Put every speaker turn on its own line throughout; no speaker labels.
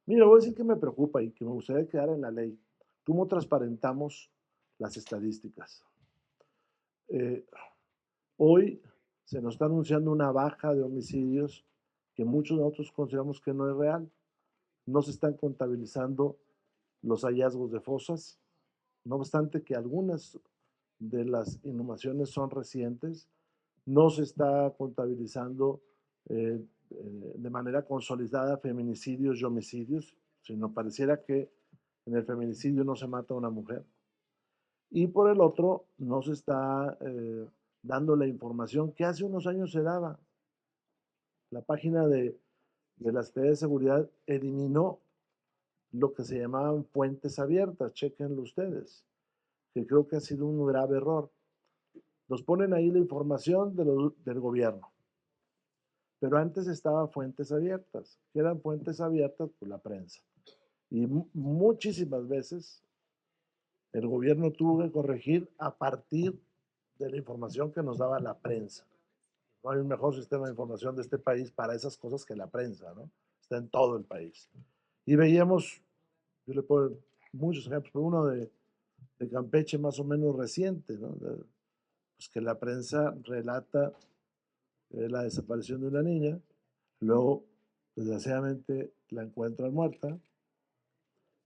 Mira, voy a decir que me preocupa y que me gustaría quedar en la ley. ¿Cómo transparentamos las estadísticas? Eh, Hoy se nos está anunciando una baja de homicidios que muchos de nosotros consideramos que no es real. No se están contabilizando los hallazgos de fosas, no obstante que algunas de las inhumaciones son recientes, no se está contabilizando de manera consolidada feminicidios y homicidios, sino pareciera que en el feminicidio no se mata a una mujer. Y por el otro, no se está dando la información que hace unos años se daba. La página de la Secretaría de Seguridad eliminó lo que se llamaban fuentes abiertas, chequenlo ustedes, que creo que ha sido un grave error. Nos ponen ahí la información del gobierno, pero antes estaba fuentes abiertas. ¿Qué eran fuentes abiertas? Pues la prensa. Y muchísimas veces el gobierno tuvo que corregir a partir de la información que nos daba la prensa. No hay un mejor sistema de información de este país para esas cosas que la prensa, ¿no? Está en todo el país. Y veíamos, yo le puedo muchos ejemplos, pero uno de Campeche más o menos reciente, ¿no? Pues que la prensa relata la desaparición de una niña, luego, desgraciadamente, la encuentran muerta,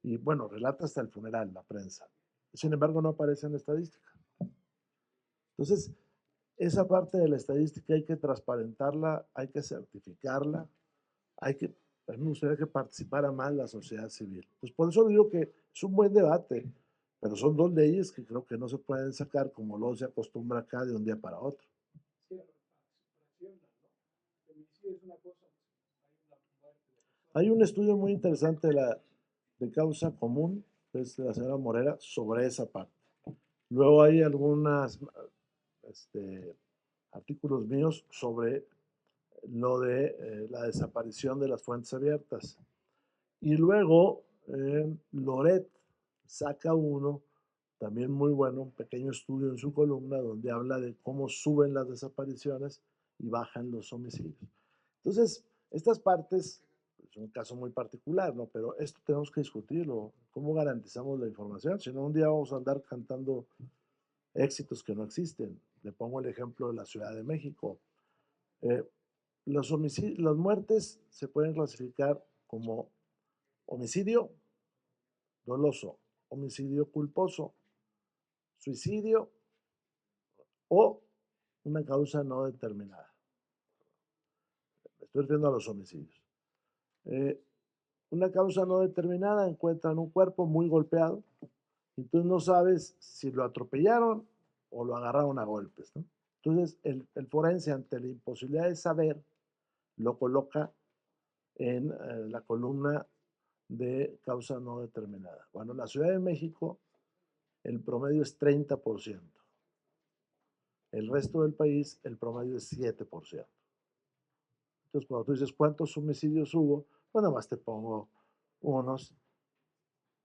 y bueno, relata hasta el funeral la prensa. Sin embargo, no aparece en la estadística. Entonces, esa parte de la estadística hay que transparentarla, hay que certificarla, hay que, a mí me gustaría que participara más la sociedad civil. Pues por eso digo que es un buen debate, pero son dos leyes que creo que no se pueden sacar como lo se acostumbra acá de un día para otro. Hay un estudio muy interesante de causa común, que es de la señora Morera, sobre esa parte. Luego hay algunos este, artículos míos sobre lo de la desaparición de las fuentes abiertas. Y luego Loret saca uno, también muy bueno, un pequeño estudio en su columna donde habla de cómo suben las desapariciones y bajan los homicidios. Entonces, estas partes, es un caso muy particular, ¿no? Pero esto tenemos que discutirlo. ¿Cómo garantizamos la información? Si no, un día vamos a andar cantando éxitos que no existen. Le pongo el ejemplo de la Ciudad de México. Eh, las muertes se pueden clasificar como homicidio doloso, homicidio culposo, suicidio o una causa no determinada. Me estoy refiriendo a los homicidios. Eh, una causa no determinada, encuentran un cuerpo muy golpeado, y tú no sabes si lo atropellaron o lo agarraron a golpes, ¿no? Entonces, el forense, ante la imposibilidad de saber, lo coloca en la columna de causa no determinada. Bueno, en la Ciudad de México el promedio es 30%. El resto del país, el promedio es 7%. Entonces, cuando tú dices cuántos homicidios hubo, pues nada más te pongo unos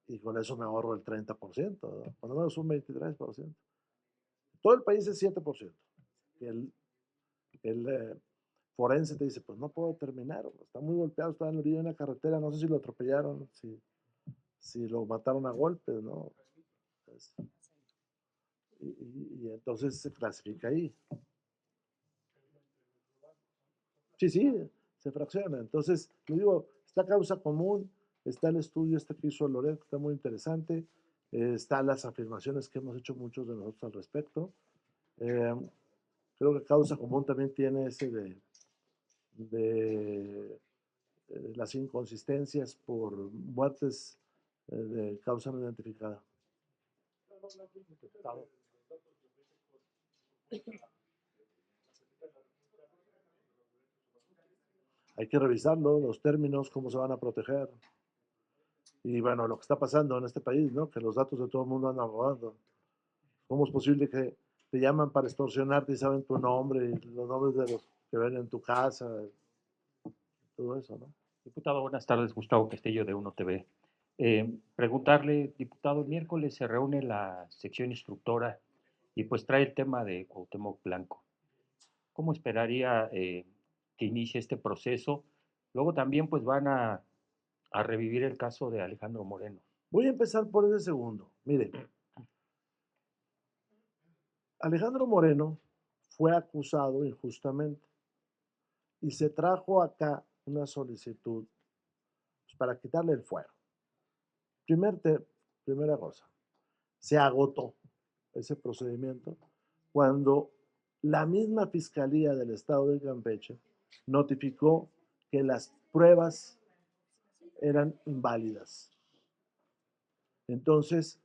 y con eso me ahorro el 30%, ¿no? Cuando menos un 23%. Todo el país es 7%. El forense te dice, pues no puedo determinar, está muy golpeado, está en la orilla de una carretera, no sé si lo atropellaron, si lo mataron a golpes, ¿no? Pues, y entonces se clasifica ahí. Sí, sí, se fracciona. Entonces, le digo, está causa común, está el estudio este que hizo Loret, que está muy interesante, están las afirmaciones que hemos hecho muchos de nosotros al respecto. Eh, Creo que causa común también tiene ese de las inconsistencias por muertes de causa no identificada. Hay que revisarlo, los términos, cómo se van a proteger. Y bueno, lo que está pasando en este país, ¿no? Que los datos de todo el mundo andan rodando. ¿Cómo es posible que te llaman para extorsionarte y saben tu nombre y los nombres de los que ven en tu casa? Todo eso, ¿no?
Diputado, buenas tardes. Gustavo Castillo de Uno TV. Preguntarle, diputado, el miércoles se reúne la sección instructora y pues trae el tema de Cuauhtémoc Blanco. ¿Cómo esperaría que inicie este proceso? Luego también pues van a a revivir el caso de Alejandro Moreno.
Voy a empezar por ese segundo. Mire, Alejandro Moreno fue acusado injustamente y se trajo acá una solicitud pues, para quitarle el fuero. Primera cosa, se agotó ese procedimiento cuando la misma Fiscalía del Estado de Campeche notificó que las pruebas eran inválidas. Entonces,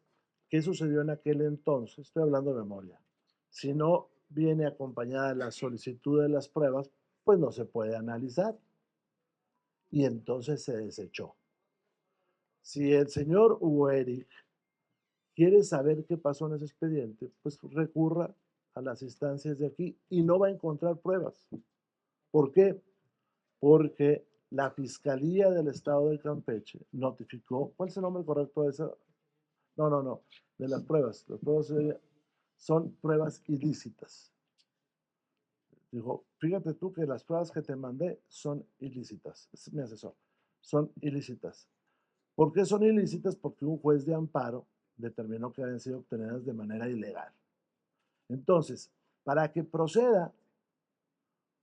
¿qué sucedió en aquel entonces? Estoy hablando de memoria. Si no viene acompañada la solicitud de las pruebas, pues no se puede analizar. Y entonces se desechó. Si el señor Hugo Eric quiere saber qué pasó en ese expediente, pues recurra a las instancias de aquí y no va a encontrar pruebas. ¿Por qué? Porque la Fiscalía del Estado de Campeche notificó, ¿cuál es el nombre correcto de esa? No, de las pruebas. Las pruebas son pruebas ilícitas. Dijo, fíjate tú que las pruebas que te mandé son ilícitas. Es mi asesor. Son ilícitas. ¿Por qué son ilícitas? Porque un juez de amparo determinó que habían sido obtenidas de manera ilegal. Entonces, para que proceda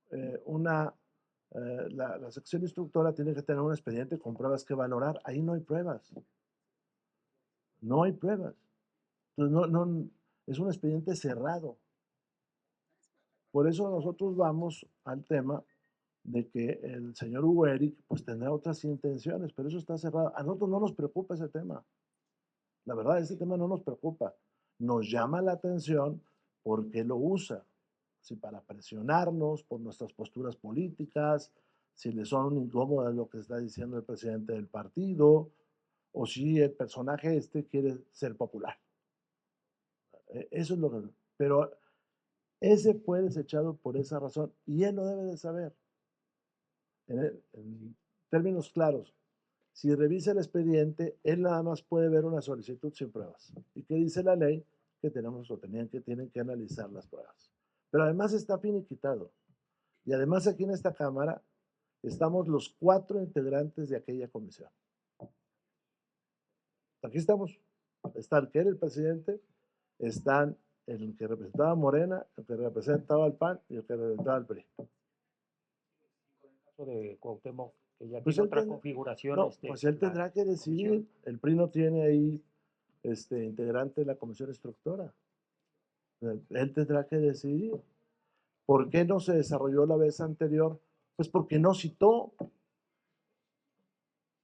la sección instructora tiene que tener un expediente con pruebas que valorar. Ahí no hay pruebas. No hay pruebas. Entonces, es un expediente cerrado. Por eso nosotros vamos al tema de que el señor Hugo Eric pues tendrá otras intenciones, pero eso está cerrado. A nosotros no nos preocupa ese tema. La verdad, ese tema no nos preocupa. Nos llama la atención porque lo usa. Si para presionarnos por nuestras posturas políticas, si le son incómodas lo que está diciendo el presidente del partido, o si el personaje este quiere ser popular. Eso es lo que... Pero ese fue desechado por esa razón y él lo debe de saber. En términos claros, si revisa el expediente, él nada más puede ver una solicitud sin pruebas. ¿Y qué dice la ley? Que tenemos o tienen que analizar las pruebas. Pero además está finiquitado. Y además aquí en esta Cámara estamos los 4 integrantes de aquella comisión. Aquí estamos. Está el que era el presidente, están el que representaba a Morena, el que representaba al PAN y el que representaba al PRI.
De Cuauhtémoc, que ya
Pues
tiene
él,
otra configuración.
no, pues él tendrá que decidir. Comisión. El PRI no tiene ahí integrante de la comisión instructora. Él tendrá que decidir. ¿Por qué no se desarrolló la vez anterior? Pues porque no citó.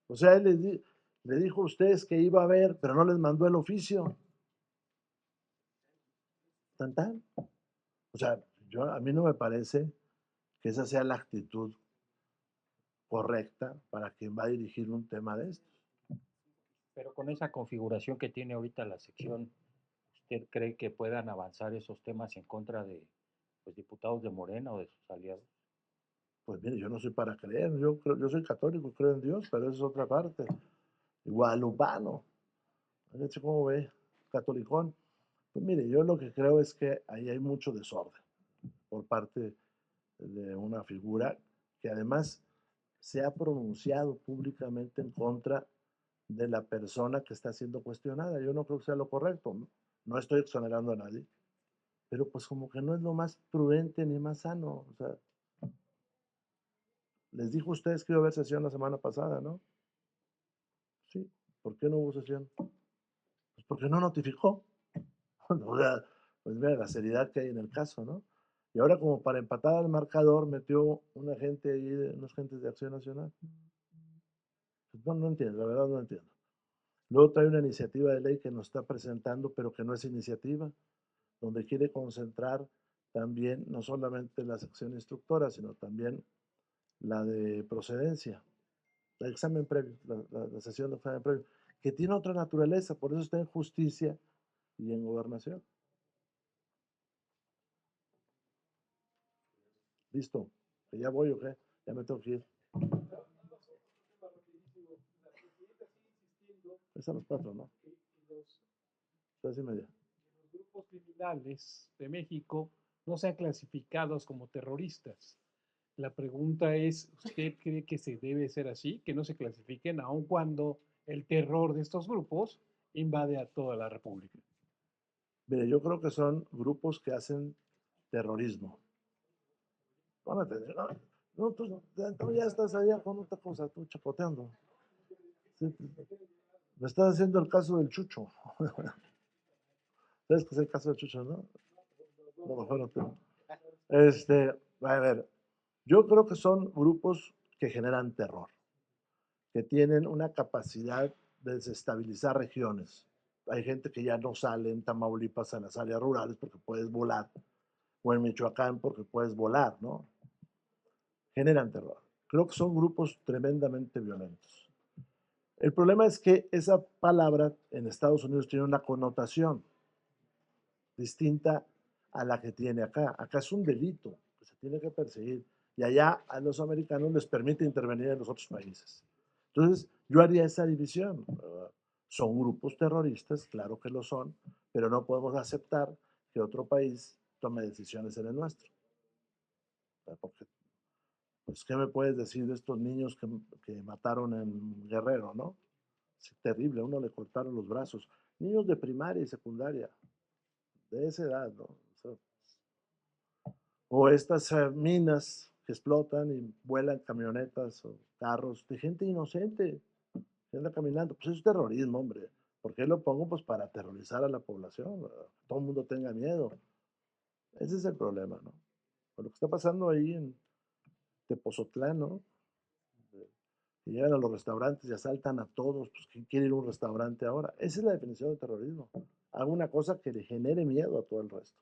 O sea, él le dijo a ustedes que iba a haber, pero no les mandó el oficio. Tan, tan. O sea, a mí no me parece que esa sea la actitud correcta para quien va a dirigir un tema de estos.
Pero con esa configuración que tiene ahorita la sección, ¿usted cree que puedan avanzar esos temas en contra de pues, diputados de Morena o de sus aliados?
Pues mire, yo no soy para creer, yo soy católico, creo en Dios, pero eso es otra parte. Guadalupano, ¿cómo ve? Catolicón. Pues mire, yo lo que creo es que ahí hay mucho desorden por parte de una figura que además se ha pronunciado públicamente en contra de la persona que está siendo cuestionada. Yo no creo que sea lo correcto, no estoy exonerando a nadie, pero pues como que no es lo más prudente ni más sano. O sea, les dijo a ustedes que iba a haber sesión la semana pasada, ¿no? Sí, ¿por qué no hubo sesión? Pues porque no notificó. O sea, pues vea la seriedad que hay en el caso, ¿no? Y ahora como para empatar al marcador metió un agente ahí, unos agentes de Acción Nacional. Pues no entiendo, la verdad no entiendo. Luego trae una iniciativa de ley que nos está presentando, pero que no es iniciativa, donde quiere concentrar también no solamente la sección instructora, sino también la de procedencia, el examen previo, la sesión de examen previo, que tiene otra naturaleza, por eso está en justicia y en gobernación. Listo, que ya voy o qué, ya me tengo que ir. Es a las 4, ¿no? 3:30.
Los grupos criminales de México no sean clasificados como terroristas. La pregunta es, ¿usted cree que se debe ser así, que no se clasifiquen, aun cuando el terror de estos grupos invade a toda la República?
Mire, yo creo que son grupos que hacen terrorismo. Pon atención. No, no, tú ya estás allá con otra cosa, tú chapoteando. Sí, me estás haciendo el caso del Chucho. ¿Sabes qué es el caso del Chucho, no? No, mejor no te. A ver, yo creo que son grupos que generan terror, que tienen una capacidad de desestabilizar regiones. Hay gente que ya no sale en Tamaulipas a las áreas rurales porque puedes volar, o en Michoacán porque puedes volar, ¿no? Generan terror. Creo que son grupos tremendamente violentos. El problema es que esa palabra en Estados Unidos tiene una connotación distinta a la que tiene acá. Acá es un delito que se tiene que perseguir y allá a los americanos les permite intervenir en los otros países. Entonces, yo haría esa división. Son grupos terroristas, claro que lo son, pero no podemos aceptar que otro país tome decisiones en el nuestro. Porque, pues, ¿qué me puedes decir de estos niños que mataron en Guerrero, no? Es terrible, a uno le cortaron los brazos. Niños de primaria y secundaria, de esa edad, ¿no? O estas minas que explotan y vuelan camionetas o carros de gente inocente que anda caminando. Pues eso es terrorismo, hombre. ¿Por qué lo pongo? Pues para aterrorizar a la población, ¿verdad? Que todo el mundo tenga miedo. Ese es el problema, ¿no? Con lo que está pasando ahí en Tepozotlán, ¿no? Que llegan a los restaurantes y asaltan a todos, pues ¿quién quiere ir a un restaurante ahora? Esa es la definición de terrorismo. Hago una cosa que le genere miedo a todo el resto.